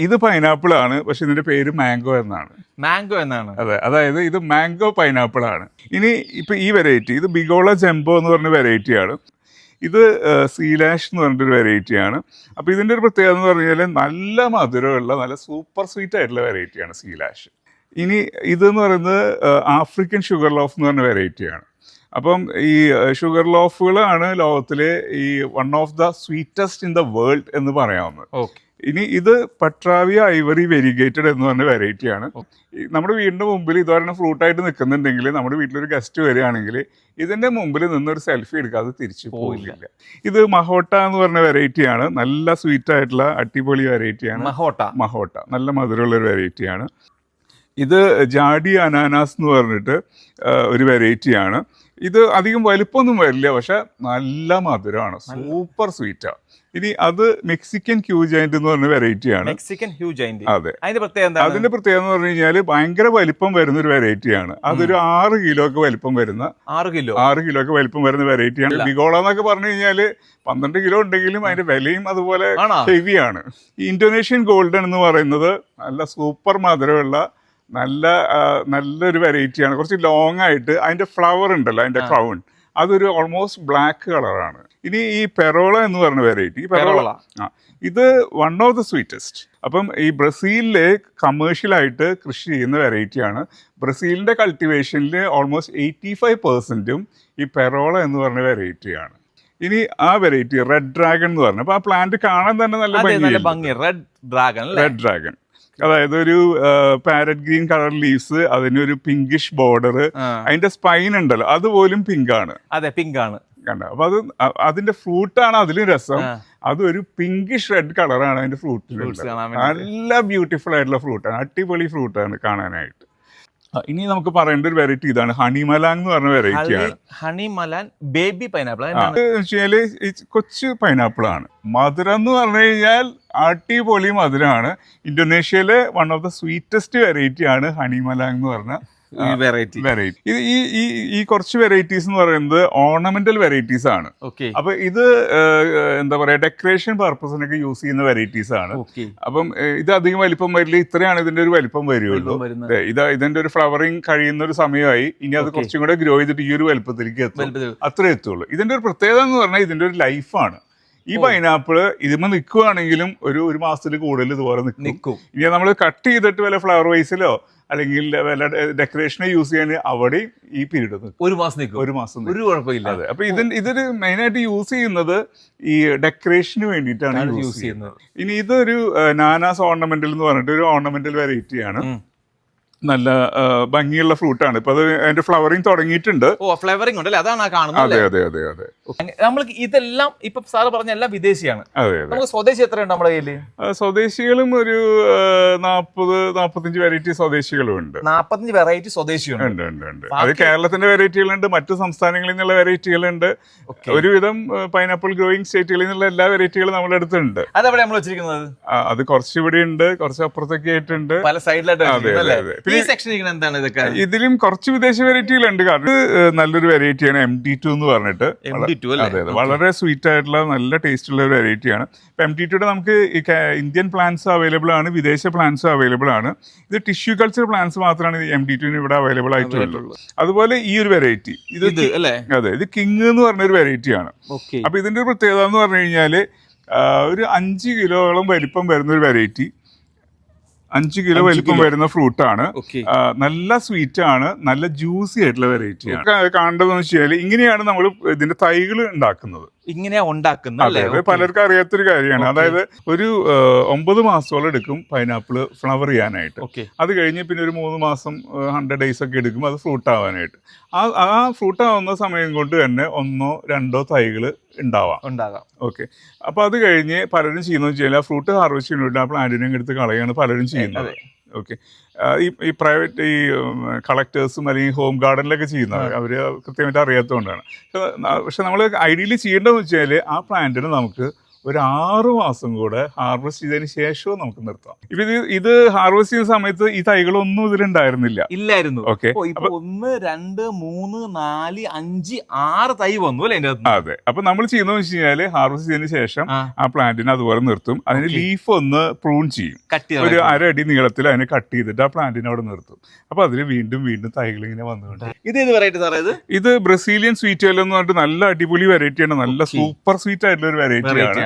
ഇത് പൈനാപ്പിൾ ആണ്, പക്ഷെ ഇതിന്റെ പേര് മാംഗോ എന്നാണ്. മാംഗോ എന്നാണ്. അതെ, അതായത് ഇത് മാംഗോ പൈനാപ്പിൾ ആണ്. ഇനി ഇപ്പൊ ഈ വെറൈറ്റി ഇത് ബിഗോള ജംബോ എന്ന് പറഞ്ഞ വെറൈറ്റിയാണ്. ഇത് സീലാഷ് എന്ന് പറഞ്ഞിട്ടൊരു വെറൈറ്റിയാണ്. അപ്പോൾ ഇതിൻ്റെ ഒരു പ്രത്യേകത എന്ന് പറഞ്ഞാൽ നല്ല മധുരമുള്ള നല്ല സൂപ്പർ സ്വീറ്റ് ആയിട്ടുള്ള വെറൈറ്റിയാണ് സീലാഷ്. ഇനി ഇതെന്ന് പറയുന്നത് ആഫ്രിക്കൻ ഷുഗർ ലോഫ് എന്ന് പറഞ്ഞ വെറൈറ്റിയാണ്. അപ്പം ഈ ഷുഗർ ലോഫുകളാണ് ലോകത്തിലെ ഈ one of the sweetest in the world എന്ന് പറയാവുന്നത്. ഓക്കെ. ഇനി ഇത് പട്രാവിയ ഐവറി വെരിഗേറ്റഡ് എന്ന് പറഞ്ഞ വെറൈറ്റിയാണ്. നമ്മുടെ വീടിൻ്റെ മുമ്പിൽ ഇതുവരെ ഫ്രൂട്ടായിട്ട് നിൽക്കുന്നുണ്ടെങ്കിൽ നമ്മുടെ വീട്ടിലൊരു ഗസ്റ്റ് വരികയാണെങ്കിൽ ഇതിൻ്റെ മുമ്പിൽ നിന്നൊരു സെൽഫി എടുക്കാതെ തിരിച്ചു പോയില്ല. ഇത് മഹോട്ട എന്ന് പറഞ്ഞ വെറൈറ്റിയാണ്. നല്ല സ്വീറ്റ് ആയിട്ടുള്ള അടിപൊളി വെറൈറ്റിയാണ് മഹോട്ട. നല്ല മധുരമുള്ള ഒരു വെറൈറ്റിയാണ്. ഇത് ജാഡി അനാനാസ് എന്ന് പറഞ്ഞിട്ട് ഒരു വെറൈറ്റിയാണ്. ഇത് അധികം വലിപ്പമൊന്നും വരില്ല, പക്ഷെ നല്ല മധുരമാണ്, സൂപ്പർ സ്വീറ്റാണ്. ഇനി അത് മെക്സിക്കൻ ഹ്യൂ ജയന്റ് എന്ന് പറഞ്ഞ വെറൈറ്റിയാണ്. Mexican huge giant. അതെ, അതിന്റെ പ്രത്യേകത എന്ന് പറഞ്ഞു കഴിഞ്ഞാൽ ഭയങ്കര വലിപ്പം വരുന്ന ഒരു വെറൈറ്റിയാണ്. അതൊരു 6 കിലോ ഒക്കെ വലിപ്പം വരുന്ന 6 കിലോ ഒക്കെ വലിപ്പം വരുന്ന വെറൈറ്റിയാണ്. ബിഗോള എന്നൊക്കെ പറഞ്ഞു കഴിഞ്ഞാൽ 12 കിലോ ഉണ്ടെങ്കിലും അതിന്റെ വിലയും അതുപോലെ ഹെവിയാണ്. ഈ ഇന്തോനേഷ്യൻ ഗോൾഡൻ എന്ന് പറയുന്നത് നല്ല സൂപ്പർ മധുരമുള്ള നല്ലൊരു വെറൈറ്റിയാണ്. കുറച്ച് ലോങ് ആയിട്ട് അതിന്റെ ഫ്ലവർ ഉണ്ടല്ലോ, അതിന്റെ ക്രൗൺ അതൊരു ഓൾമോസ്റ്റ് ബ്ലാക്ക് കളറാണ്. ഇനി ഈ പെറോള എന്ന് പറഞ്ഞ വെറൈറ്റി, ഇത് വൺ ഓഫ് ദ സ്വീറ്റസ്റ്റ്. അപ്പം ഈ ബ്രസീലിലെ കമേഴ്ഷ്യലായിട്ട് കൃഷി ചെയ്യുന്ന വെറൈറ്റിയാണ്. ബ്രസീലിന്റെ കൾട്ടിവേഷനിൽ ഓൾമോസ്റ്റ് 85% ഈ പെറോള എന്ന് പറഞ്ഞ വെറൈറ്റിയാണ്. ഇനി ആ വെറൈറ്റി റെഡ് ഡ്രാഗൺ എന്ന് പറഞ്ഞു. അപ്പൊ ആ പ്ലാന്റ് കാണാൻ തന്നെ നല്ല ഭംഗി. റെഡ് ഡ്രാഗൺ അതായത് ഒരു പാരറ്റ് ഗ്രീൻ കളർ ലീവ്സ്, അതിനൊരു പിങ്കിഷ് ബോർഡർ, അതിന്റെ സ്പൈൻ ഉണ്ടല്ലോ അതുപോലും പിങ്കാണ്. കണ്ട, അപ്പൊ അതിന്റെ ഫ്രൂട്ടാണ് അതിലും രസം. അതൊരു പിങ്കിഷ് റെഡ് കളറാണ് അതിന്റെ ഫ്രൂട്ടിലുള്ളത്. നല്ല ബ്യൂട്ടിഫുൾ ആയിട്ടുള്ള ഫ്രൂട്ടാണ്, അടിപൊളി ഫ്രൂട്ടാണ് കാണാനായിട്ട്. ഇനി നമുക്ക് പറയേണ്ട ഒരു വെറൈറ്റി ഇതാണ് ഹണിമലാങ് എന്ന് പറഞ്ഞ വെറൈറ്റിയാണ്. ഹണിമലാൻ ബേബി പൈനാപ്പിൾ വെച്ചാല് കൊച്ചു പൈനാപ്പിൾ ആണ്. മധുരം എന്ന് പറഞ്ഞു കഴിഞ്ഞാൽ അടിപൊളി മധുരമാണ്. ഇന്തോനേഷ്യയിലെ one of the sweetest variety ആണ് ഹണിമലാങ് എന്ന് പറഞ്ഞ വെറൈറ്റി. ഇത് ഈ കുറച്ച് വെറൈറ്റീസ് എന്ന് പറയുന്നത് ഓർണമെന്റൽ വെറൈറ്റീസ് ആണ്. അപ്പൊ ഇത് എന്താ പറയാ, ഡെക്കറേഷൻ പർപ്പസിനൊക്കെ യൂസ് ചെയ്യുന്ന വെറൈറ്റീസ് ആണ്. അപ്പം ഇത് അധികം വലിപ്പം വരില്ല, ഇത്രയാണ് ഇതിന്റെ ഒരു വലിപ്പം വരുള്ളൂ. ഇതിന്റെ ഒരു ഫ്ലവറിങ് കഴിയുന്ന ഒരു സമയമായി. ഇനി അത് കുറച്ചും കൂടെ ഗ്രോ ചെയ്തിട്ട് ഈ ഒരു വലിപ്പത്തിലേക്ക് എത്തും, അത്രേ എത്തുള്ളൂ. ഇതിന്റെ ഒരു പ്രത്യേകത എന്ന് പറഞ്ഞാൽ ഇതിന്റെ ഒരു ലൈഫാണ്. ഈ പൈനാപ്പിള് ഇതിമ്മ നിൽക്കുവാണെങ്കിലും ഒരു മാസത്തിൽ കൂടുതൽ ഇതുപോലെ നിൽക്കും. ഇനി നമ്മൾ കട്ട് ചെയ്തിട്ട് വല്ല ഫ്ലവർ വൈസിലോ അല്ലെങ്കിൽ വല്ല ഡെക്കറേഷനെ യൂസ് ചെയ്യാൻ അവിടെ ഈ പീരീഡ് ഒരു മാസം ഒരു കുഴപ്പമില്ല. അതെ, അപ്പൊ ഇതൊരു മെയിനായിട്ട് യൂസ് ചെയ്യുന്നത് ഈ ഡെക്കറേഷന് വേണ്ടിയിട്ടാണ് യൂസ് ചെയ്യുന്നത്. ഇനി ഇതൊരു നാനാസ് ഓർണമെന്റൽ എന്ന് പറഞ്ഞിട്ട് ഒരു ഓർണമെന്റൽ വെറൈറ്റിയാണ്. നല്ല ഭംഗിയുള്ള ഫ്രൂട്ടാണ്. ഇപ്പൊ അത് അതിന്റെ ഫ്ലവറിങ് തുടങ്ങിയിട്ടുണ്ട്. ഫ്ലവറിംഗ് ഉണ്ടല്ലേ, അതാണ് കാണുന്നത്. അതെ. നമ്മൾക്ക് ഇതെല്ലാം ഇപ്പൊ സാറ് പറഞ്ഞ എല്ലാം വിദേശിയാണ്. നമുക്ക് സ്വദേശി എത്രയുണ്ട് നമ്മുടെ കയ്യില്? സ്വദേശികളും ഒരു 40-45 വെറൈറ്റി സ്വദേശികളും ഉണ്ട്. 45 വെറൈറ്റി സ്വദേശിയുണ്ട്. അത് കേരളത്തിന്റെ വെറൈറ്റികളുണ്ട്, മറ്റു സംസ്ഥാനങ്ങളിൽ നിന്നുള്ള വെറൈറ്റികളുണ്ട്. ഒരുവിധം പൈനാപ്പിൾ ഗ്രോയിങ് സ്റ്റേറ്റുകളിൽ നിന്നുള്ള എല്ലാ വെറൈറ്റികളും നമ്മുടെ അടുത്തുണ്ട്. അതെവിടെ നമ്മൾ വെച്ചിരിക്കുന്നത്? അത് കുറച്ച് ഇവിടെ ഉണ്ട്, കുറച്ച് അപ്പുറത്തൊക്കെ ആയിട്ടുണ്ട്, പല സൈഡിലായിട്ട്. ഇതിലും കുറച്ച് വിദേശ വെറൈറ്റികളുണ്ട്. കാരണം നല്ലൊരു വെറൈറ്റിയാണ് MD2 എന്ന് പറഞ്ഞിട്ട്. അതെ, വളരെ സ്വീറ്റ് ആയിട്ടുള്ള നല്ല ടേസ്റ്റ് ഉള്ള ഒരു വെറൈറ്റിയാണ്. ഇപ്പൊ MD2 നമുക്ക് ഇന്ത്യൻ പ്ലാന്റ്സ് അവൈലബിൾ ആണ്, വിദേശ പ്ലാന്റ്സ് അവൈലബിൾ ആണ്. ഇത് ടിഷ്യൂ കൾച്ചർ പ്ലാന്റ്സ് മാത്രമാണ് MD2 ഇവിടെ അവൈലബിൾ ആയിട്ടുള്ളത്. അതുപോലെ ഈ ഒരു വെറൈറ്റി ഇത് കിങ് എന്ന് പറഞ്ഞൊരു വെറൈറ്റിയാണ്. അപ്പൊ ഇതിന്റെ ഒരു പ്രത്യേകത എന്ന് പറഞ്ഞു കഴിഞ്ഞാല് ഒരു 5 കിലോളം വലിപ്പം വരുന്ന ഒരു വെറൈറ്റി. 5 കിലോ വലിപ്പം വരുന്ന ഫ്രൂട്ടാണ്. നല്ല സ്വീറ്റ് ആണ്, നല്ല ജ്യൂസി ആയിട്ടുള്ള വെറൈറ്റിയാണ്. കാണേണ്ടതെന്ന് വെച്ചാൽ ഇങ്ങനെയാണ് നമ്മൾ ഇതിന്റെ തൈകൾ ഉണ്ടാക്കുന്നത്. അതെ, പലർക്കും അറിയാത്തൊരു കാര്യമാണ്. അതായത് ഒരു 9 മാസത്തോളം എടുക്കും പൈനാപ്പിൾ ഫ്ലവർ ചെയ്യാനായിട്ട്. അത് കഴിഞ്ഞ് പിന്നെ ഒരു 3 മാസം 100 days ഒക്കെ എടുക്കും അത് ഫ്രൂട്ട് ആവാനായിട്ട്. ആ ഫ്രൂട്ട് ആവുന്ന സമയം കൊണ്ട് തന്നെ 1-2 തൈകൾ ഉണ്ടാവാം. ഓക്കെ, അപ്പൊ അത് കഴിഞ്ഞ് പലരും ചെയ്യുന്നത് വെച്ചാൽ ആ ഫ്രൂട്ട് ഹാർവെസ്റ്റ് ചെയ്യുന്നുണ്ട്, ആ പ്ലാന്റിനെ എടുത്ത് കളയാണ് പലരും ചെയ്യുന്നത്. ഓക്കെ, ഈ പ്രൈവറ്റ് ഈ കളക്ടേഴ്സും അല്ലെങ്കിൽ ഹോം ഗാർഡനിലൊക്കെ ചെയ്യുന്നത് അവർ കൃത്യമായിട്ട് അറിയാത്തതുകൊണ്ടാണ്. പക്ഷെ നമ്മൾ ഐഡിയലി ചെയ്യേണ്ടതെന്ന് വെച്ചാൽ ആ പ്ലാന്റിന് നമുക്ക് ഒരു 6 മാസം കൂടെ ഹാർവെസ്റ്റ് ചെയ്തതിന് ശേഷവും നമുക്ക് നിർത്താം. ഇപ്പൊ ഇത് ഹാർവെസ്റ്റ് ചെയ്യുന്ന സമയത്ത് ഈ തൈകളൊന്നും ഇതിലുണ്ടായിരുന്നില്ല. ഇല്ലായിരുന്നു. ഓക്കെ, 1 2 3 4 5 6 തൈ വന്നു അല്ലേ? അതെ. അപ്പൊ നമ്മൾ ചെയ്യുന്നതെന്ന് വെച്ച് കഴിഞ്ഞാല് ഹാർവെസ്റ്റ് ചെയ്തതിന് ശേഷം ആ പ്ലാന്റിനെ അതുപോലെ നിർത്തും. അതിന് ലീഫ് ഒന്ന് പ്രൂൺ ചെയ്യും, ഒരു 1/2 അടി നീളത്തിൽ അതിനെ കട്ട് ചെയ്തിട്ട് ആ പ്ലാന്റിനെ അവിടെ നിർത്തും. അപ്പൊ അതിൽ വീണ്ടും വീണ്ടും തൈകൾ ഇങ്ങനെ വന്നുകൊണ്ട്. ഇത് ബ്രസീലിയൻ സ്വീറ്റ് യെല്ലോ എന്ന് പറഞ്ഞിട്ട് നല്ല അടിപൊളി വെറൈറ്റിയാണ്, നല്ല സൂപ്പർ സ്വീറ്റ് ആയിട്ടുള്ള ഒരു വെറൈറ്റിയാണ്.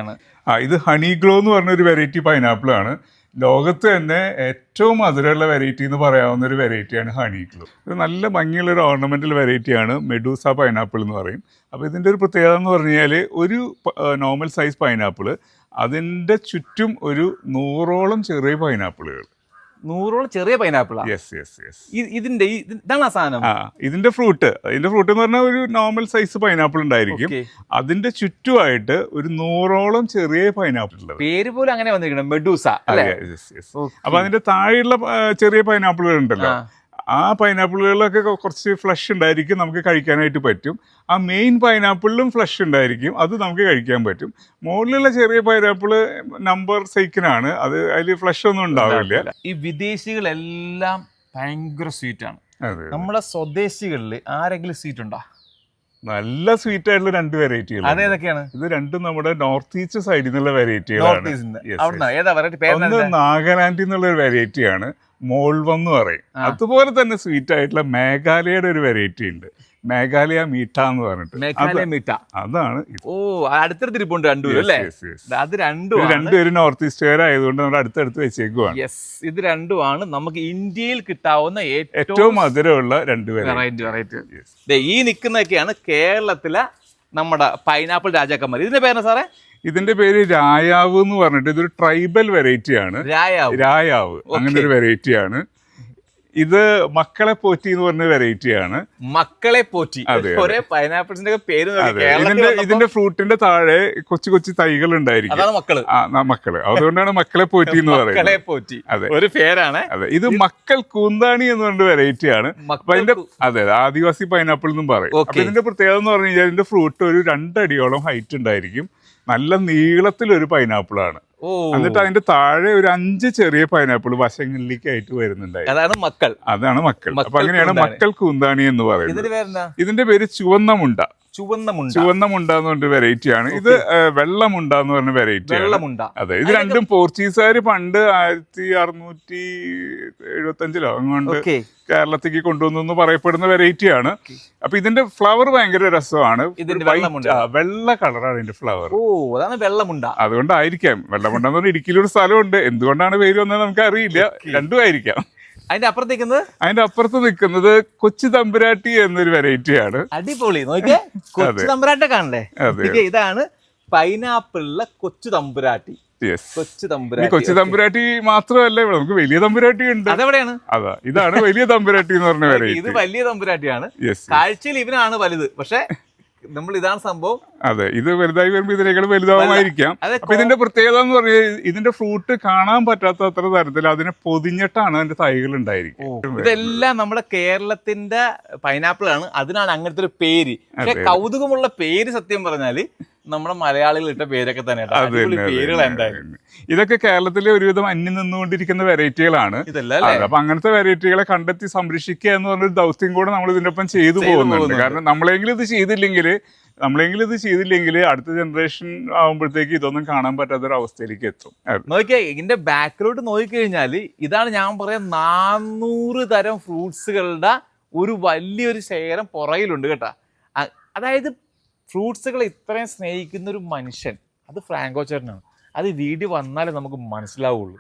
ഇത് ഹണി ഗ്ലോ എന്ന് പറഞ്ഞ ഒരു വെറൈറ്റി പൈനാപ്പിൾ ആണ്. ലോകത്ത് തന്നെ ഏറ്റവും മധുരമുള്ള വെറൈറ്റി എന്ന് പറയാവുന്ന ഒരു വെറൈറ്റിയാണ് ഹണി ഗ്ലോ. ഇത് നല്ല ഭംഗിയുള്ള ഒരു ഓർണമെന്റൽ വെറൈറ്റിയാണ്, മെഡൂസ പൈനാപ്പിൾ എന്ന് പറയും. അപ്പോൾ ഇതിൻ്റെ ഒരു പ്രത്യേകത എന്ന് പറഞ്ഞു കഴിഞ്ഞാൽ ഒരു നോർമൽ സൈസ് പൈനാപ്പിൾ, അതിൻ്റെ ചുറ്റും ഒരു 100ഓളം ചെറിയ പൈനാപ്പിളുകൾ. 100ഓളം ചെറിയ പൈനാപ്പിൾ. ഇതിന്റെ ഇതാണ് ആ സാധനം. ഇതിന്റെ ഫ്രൂട്ട് എന്ന് പറഞ്ഞാൽ ഒരു നോർമൽ സൈസ് പൈനാപ്പിൾ ഉണ്ടായിരിക്കും, അതിന്റെ ചുറ്റുമായിട്ട് ഒരു 100ഓളം ചെറിയ പൈനാപ്പിൾ ഉള്ളത്. പേര് പോലും അങ്ങനെ വന്നിരിക്കണം, മെഡൂസ. അപ്പൊ അതിന്റെ താഴെയുള്ള ചെറിയ പൈനാപ്പിളുകൾ ഉണ്ടല്ലോ, ആ പൈനാപ്പിളുകളിലൊക്കെ കുറച്ച് ഫ്ലഷ് ഉണ്ടായിരിക്കും, നമുക്ക് കഴിക്കാനായിട്ട് പറ്റും. ആ മെയിൻ പൈനാപ്പിളിലും ഫ്ലഷ് ഉണ്ടായിരിക്കും, അത് നമുക്ക് കഴിക്കാൻ പറ്റും. മുകളിലുള്ള ചെറിയ പൈനാപ്പിൾ നമ്പർ സൈക്കിനാണ്, അത് അതിൽ ഫ്ലഷ് ഒന്നും ഉണ്ടാവില്ല. ഈ വിദേശികളെല്ലാം ഭയങ്കര സ്വീറ്റാണ്. നമ്മളെ സ്വദേശികളിൽ ആരെങ്കിലും സ്വീറ്റ് ഉണ്ടോ? നല്ല സ്വീറ്റ് ആയിട്ടുള്ള 2 വെറൈറ്റികൾ. അതേതൊക്കെയാണ്? ഇത് രണ്ടും നമ്മുടെ നോർത്ത് ഈസ്റ്റ് സൈഡിൽ നിന്നുള്ള വെറൈറ്റികളാണ്. ഒന്ന് നാഗാലാൻഡിൽ നിന്നുള്ള ഒരു വെറൈറ്റിയാണ്, മോൾവം എന്ന് പറയും. അതുപോലെ തന്നെ സ്വീറ്റ് ആയിട്ടുള്ള മേഘാലയയുടെ ഒരു വെറൈറ്റി ഉണ്ട്, മേഘാലയ മീഠ എന്ന് പറഞ്ഞിട്ട്. അതാണ്. ഓ, അടുത്തടുത്തിരിപ്പുണ്ട് രണ്ടുപേരും അല്ലേ? അത് രണ്ടുപേരും നോർത്ത് ഈസ്റ്റുകാരായതുകൊണ്ട് നമ്മൾ അടുത്തടുത്ത് വെച്ചേക്കുവാണ്. ഇത് രണ്ടുമാണ് നമുക്ക് ഇന്ത്യയിൽ കിട്ടാവുന്ന ഏറ്റവും മധുരമുള്ള 2 വെറൈറ്റി. ഈ നിൽക്കുന്നതൊക്കെയാണ് കേരളത്തിലെ നമ്മുടെ പൈനാപ്പിൾ രാജാക്കന്മാർ. ഇതിന്റെ പേരാ സാറേ? ഇതിന്റെ പേര് രായാവ് എന്ന് പറഞ്ഞിട്ട് ഇതൊരു ട്രൈബൽ വെറൈറ്റിയാണ്. രായാവ് അങ്ങനെ ഒരു വെറൈറ്റിയാണ്. ഇത് മക്കളെ പോറ്റി എന്ന് പറഞ്ഞ വെറൈറ്റിയാണ്. മക്കളെ പോറ്റി. പൈനാപ്പിൾസിന്റെ പേര്. ഇതിന്റെ ഫ്രൂട്ടിന്റെ താഴെ കൊച്ചു കൊച്ചു തൈകൾ ഉണ്ടായിരിക്കും, മക്കള്. അതുകൊണ്ടാണ് മക്കളെ പോറ്റി എന്ന് പറയുന്നത്. അതെ, ഒരു പേരാണ്. അതെ, ഇത് മക്കൾ കൂന്താണി എന്ന് പറഞ്ഞ വെറൈറ്റിയാണ്. അപ്പൊ അതിന്റെ അതെ ആദിവാസി പൈനാപ്പിൾ എന്നും പറയും. അപ്പൊ ഇതിന്റെ പ്രത്യേകത എന്ന് പറഞ്ഞു കഴിഞ്ഞാൽ ഇതിന്റെ ഫ്രൂട്ട് ഒരു 2 അടിയോളം ഹൈറ്റ് ഉണ്ടായിരിക്കും, നല്ല നീളത്തിലൊരു പൈനാപ്പിളാണ്. എന്നിട്ട് അതിന്റെ താഴെ ഒരു 5 ചെറിയ പൈനാപ്പിൾ വശങ്ങളിലേക്ക് ആയിട്ട് വരുന്നുണ്ടായിരുന്നു. അതാണ് മക്കൾ. അപ്പൊ അങ്ങനെയാണ് മക്കൾ കൂന്താണി എന്ന് പറയുന്നത്. ഇതിന്റെ പേര് ചുവന്ന മുണ്ട എന്ന് പറഞ്ഞ വെറൈറ്റിയാണ്. ഇത് വെള്ളമുണ്ട എന്ന് പറഞ്ഞ വെറൈറ്റി. അതെ, ഇത് രണ്ടും പോർച്ചുഗീസുകാർ പണ്ട് 1675 അങ്ങോട്ട് കേരളത്തിലേക്ക് കൊണ്ടുവന്നു പറയപ്പെടുന്ന വെറൈറ്റിയാണ്. അപ്പൊ ഇതിന്റെ ഫ്ലവർ ഭയങ്കര രസമാണ്, വെള്ള കളറാണ് ഇതിന്റെ ഫ്ലവർ. അതുകൊണ്ടായിരിക്കാം വെള്ളമുണ്ട എന്ന് പറഞ്ഞാൽ ഇടുക്കിയിലൊരു സ്ഥലമുണ്ട്, എന്തുകൊണ്ടാണ് പേര് വന്നത് നമുക്ക് അറിയില്ല, രണ്ടും ആയിരിക്കാം. അതിന്റെ അപ്പുറത്ത് നിൽക്കുന്നത് കൊച്ചു തമ്പുരാട്ടി എന്നൊരു വെറൈറ്റിയാണ്. അടിപൊളി. നോക്കിയേ, കൊച്ചു തമ്പുരാട്ടി കാണണ്ടേ? ഇതാണ് പൈനാപ്പിളിലെ കൊച്ചു തമ്പുരാട്ടി. കൊച്ചു തമ്പുരാട്ടി മാത്രമല്ല, നമുക്ക് വലിയ തമ്പുരാട്ടി ഉണ്ട്. അതെവിടെയാണ്? അതാ, ഇതാണ് വലിയ തമ്പുരാട്ടി എന്ന് പറഞ്ഞ വെറൈറ്റി. ഇത് വലിയ തമ്പുരാട്ടിയാണ്. കാഴ്ചയിൽ ഇവനാണ് വലുത്, പക്ഷെ നമ്മൾ ഇതാണ് സംഭവം. അതെ, ഇത് വലുതായി വരുമ്പോൾ ഇതിനേക്കാൾ വലുതാവുമായിരിക്കാം. അപ്പൊ ഇതിന്റെ പ്രത്യേകത എന്ന് പറഞ്ഞാൽ ഇതിന്റെ ഫ്രൂട്ട് കാണാൻ പറ്റാത്ത അത്ര തരത്തിൽ അതിനെ പൊതിഞ്ഞിട്ടാണ് അതിന്റെ തൈകൾ ഉണ്ടായിരിക്കും. ഇതെല്ലാം നമ്മുടെ കേരളത്തിന്റെ പൈനാപ്പിൾ ആണ്, അതിനാണ് അങ്ങനത്തെ ഒരു പേര്. പക്ഷെ കൗതുകമുള്ള പേര് സത്യം പറഞ്ഞാല് നമ്മുടെ മലയാളികൾ ഇട്ട പേരൊക്കെ തന്നെ. ഇതൊക്കെ കേരളത്തിലെ ഒരുവിധം അന്യം നിന്നുകൊണ്ടിരിക്കുന്ന വെറൈറ്റികളാണ്. അപ്പൊ അങ്ങനത്തെ വെറൈറ്റികളെ കണ്ടെത്തി സംരക്ഷിക്കുക എന്ന് പറഞ്ഞൊരു ദൗത്യം കൂടെ നമ്മൾ ഇതിന്റെ ഒപ്പം ചെയ്തു പോകുന്നുണ്ട്. കാരണം നമ്മളെങ്കിലും ഇത് ചെയ്തില്ലെങ്കിൽ അടുത്ത ജനറേഷൻ ആകുമ്പോഴത്തേക്ക് ഇതൊന്നും കാണാൻ പറ്റാത്തൊരു അവസ്ഥയിലേക്ക് എത്തും. നോക്കിയാ ഇതിന്റെ ബാക്കിലോട്ട് നോക്കിക്കഴിഞ്ഞാൽ ഇതാണ് ഞാൻ പറയാം, 400 തരം ഫ്രൂട്ട്സുകളുടെ ഒരു വലിയൊരു ശേഖരം പുറകിലുണ്ട് കേട്ടാ. അതായത് ഫ്രൂട്ട്സുകളെ ഇത്രയും സ്നേഹിക്കുന്ന ഒരു മനുഷ്യൻ അത് ഫ്രാങ്കോ ചേട്ടനാണ്. അത് വീഡിയോ വന്നാലേ നമുക്ക് മനസ്സിലാവുള്ളൂ.